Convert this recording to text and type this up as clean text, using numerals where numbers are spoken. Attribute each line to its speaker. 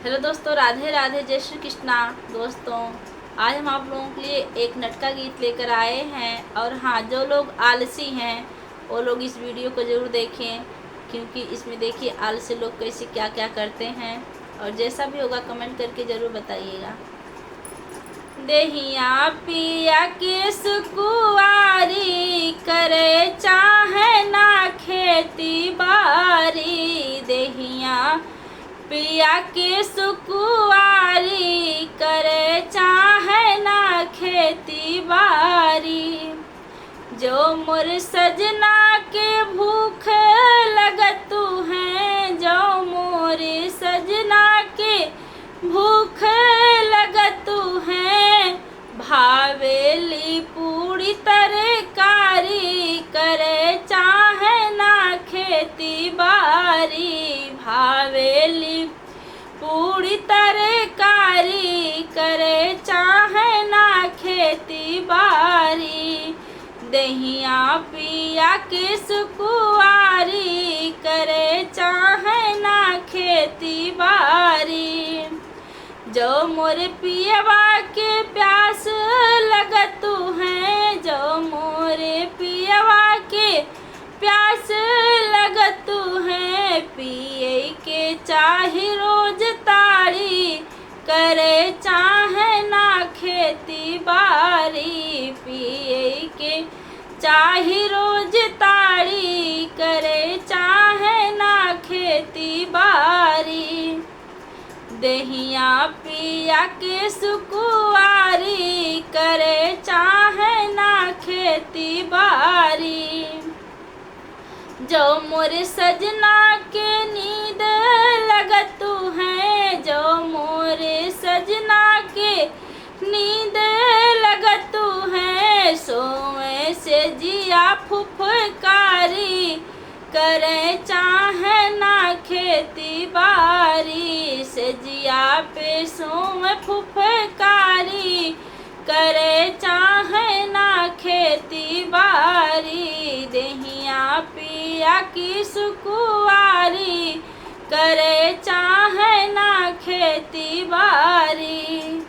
Speaker 1: Hello दोस्तों, राधे राधे, जय श्री कृष्णा। दोस्तों, आज हम आप लोगों के लिए एक नटका गीत लेकर आए हैं। और हाँ, जो लोग आलसी हैं वो लोग इस वीडियो को ज़रूर देखें, क्योंकि इसमें देखिए आलसी लोग कैसे क्या क्या करते हैं। और जैसा भी होगा कमेंट करके ज़रूर बताइएगा। देहिया पिया के सुकुआरी करे चाहे ना खेती बारी। देहिया पिया के सुकुआरी करे चाहे ना खेती बारी। जो मोर सजना के भूख लगतू हैं, जो मोर सजना के भूख लगतू हैं। भावेली पूरी तरकारी करे चाहे ना खेती बारी। भावेली पूरी तरकारी करे चाहे ना खेती बारी। दहिया पिया के सुकुआरी करे चाहे ना खेती बारी। जो मोर पियवा के प्यास लगतू हैं, जो मोर पियवा के प्यास लगतू हैं। पिए के चाहे रोज ताड़ी करे चाहे ना खेती बारी। पिए के चाहे रोज ताड़ी करे चाहे ना खेती बारी। दहिया पिया के सुकुआरी करे चाहे ना खेती बारी। जो मोर सजना के नींद लगतू हैं, जो मोर सजना के नींद लगतू हैं। सोए से जिया फुफकारी करे चाहे ना खेती बारी। से जिया पे सोए फुफकारी करे चाहे ना खेती बारी। दहिया पिया की सुकुआरी करे चाहे ना खेती बारी।